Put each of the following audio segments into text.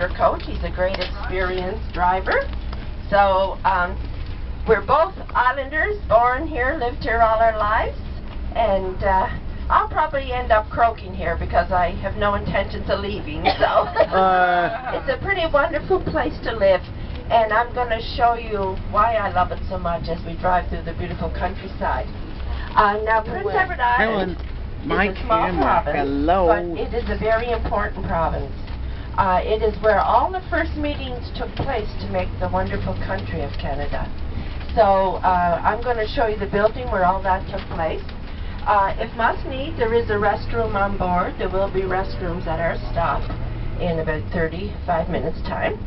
sugarcoat. He's a great experienced driver. So we're both islanders, born here, lived here all our lives, and I'll probably end up croaking here because I have no intentions of leaving. So it's a pretty wonderful place to live, and I'm going to show you why I love it so much as we drive through the beautiful countryside. Now, Prince Edward Island is a small province, but it is a very important province. It is where all the first meetings took place to make the wonderful country of Canada. So I'm going to show you the building where all that took place. If must need, there is a restroom on board. There will be restrooms at our stop in about 35 minutes time.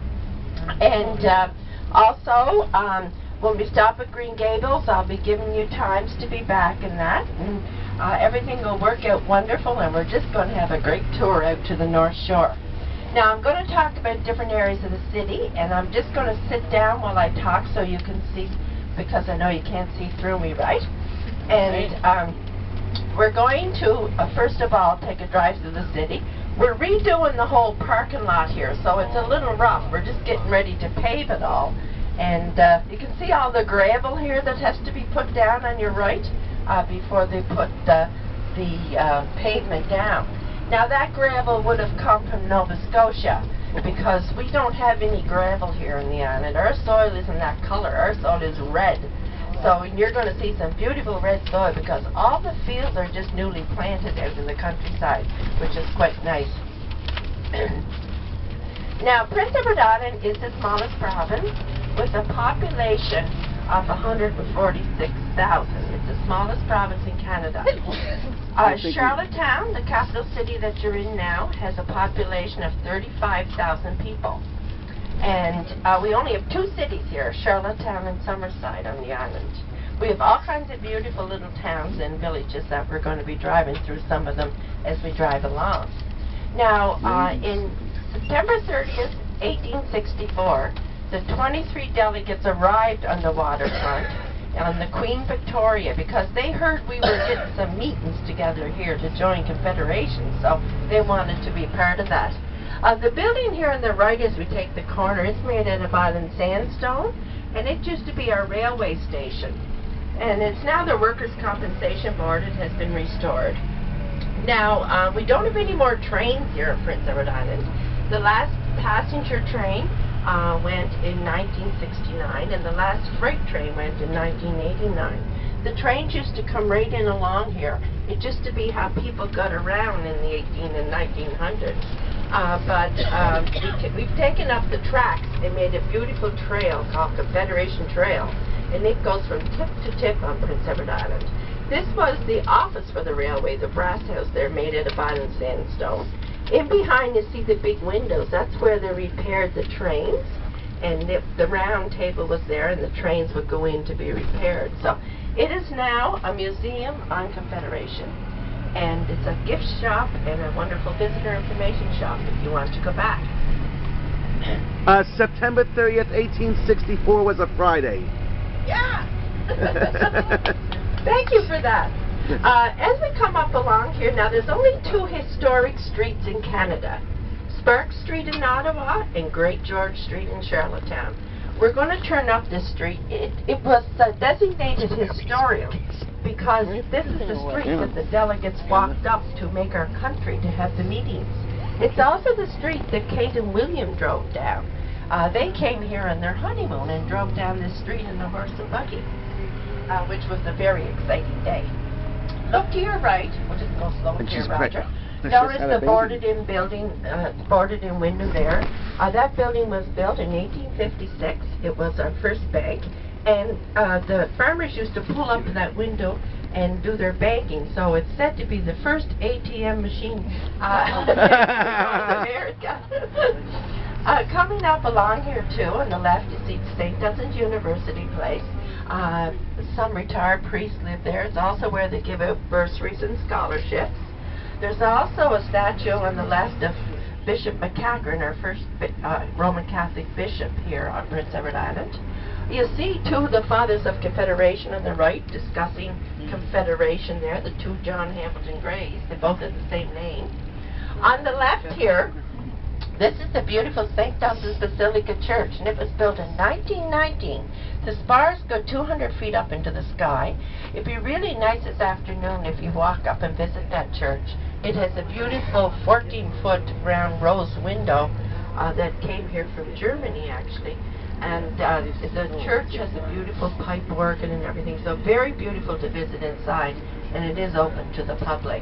And also, when we stop at Green Gables, I'll be giving you times to be back and that. And everything will work out wonderful, and we're just going to have a great tour out to the North Shore. Now, I'm going to talk about different areas of the city, and I'm just going to sit down while I talk so you can see, because I know you can't see through me, right? And we're going to, first of all, take a drive through the city. We're redoing the whole parking lot here, so it's a little rough. We're just getting ready to pave it all. And you can see all the gravel here that has to be put down on your right before they put the pavement down. Now, that gravel would have come from Nova Scotia because we don't have any gravel here in the island. Our soil isn't that color. Our soil is red. So you're going to see some beautiful red soil because all the fields are just newly planted out in the countryside, which is quite nice. Now, Prince Edward Island is the smallest province with a population of 146,000. It's the smallest province in Canada. Charlottetown, the capital city that you're in now, has a population of 35,000 people. And we only have two cities here, Charlottetown and Summerside on the island. We have all kinds of beautiful little towns and villages that we're going to be driving through some of them as we drive along. Now, in September 30th, 1864, the 23 delegates arrived on the waterfront on the Queen Victoria because they heard we were getting some meetings together here to join Confederation, so they wanted to be part of that. The building here on the right as we take the corner is made out of island sandstone, and it used to be our railway station. And it's now the Workers' Compensation Board. It has been restored. Now, we don't have any more trains here at Prince Edward Island. The last passenger train went in 1969, and the last freight train went in 1989. The trains used to come right in along here. It used to be how people got around in the 18 and 1900s. But we've taken up the tracks and made a beautiful trail called Confederation Trail, and it goes from tip to tip on Prince Edward Island. This was the office for the railway, the brass house there made out of island sandstone. In behind you see the big windows. That's where they repaired the trains, and the round table was there, and the trains would go in to be repaired. So it is now a museum on Confederation, and it's a gift shop and a wonderful visitor information shop if you want to go back. September 30th, 1864 was a Friday. Yeah. Thank you for that. As we come up along here, now there's only two historic streets in Canada. Sparks Street in Ottawa and Great George Street in Charlottetown. We're going to turn up this street. It was designated historic because this is the street that the delegates walked up to make our country, to have the meetings. It's also the street that Kate and William drove down. They came here on their honeymoon and drove down this street in the horse and buggy, which was a very exciting day. Look to your right. We'll just go slow here, Roger. Notice the boarded-in building, boarded-in window there. That building was built in 1856. It was our first bank, and the farmers used to pull up to that window and do their banking. So it's said to be the first ATM machine in North America. Coming up along here too, on the left you see St. Dunstan's University Place. Some retired priests live there. It's also where they give out bursaries and scholarships. There's also a statue on the left of Bishop McCaggern, our first Roman Catholic bishop here on Prince Edward Island. You see two of the Fathers of Confederation on the right discussing Confederation there, the two John Hamilton Greys. They both have the same name. On the left here, This is the beautiful St. Dunstan's Basilica Church, and it was built in 1919. The spires go 200 feet up into the sky. It'd be really nice this afternoon if you walk up and visit that church. It has a beautiful 14-foot round rose window that came here from Germany, actually. And the church has a beautiful pipe organ and everything, so very beautiful to visit inside, and it is open to the public.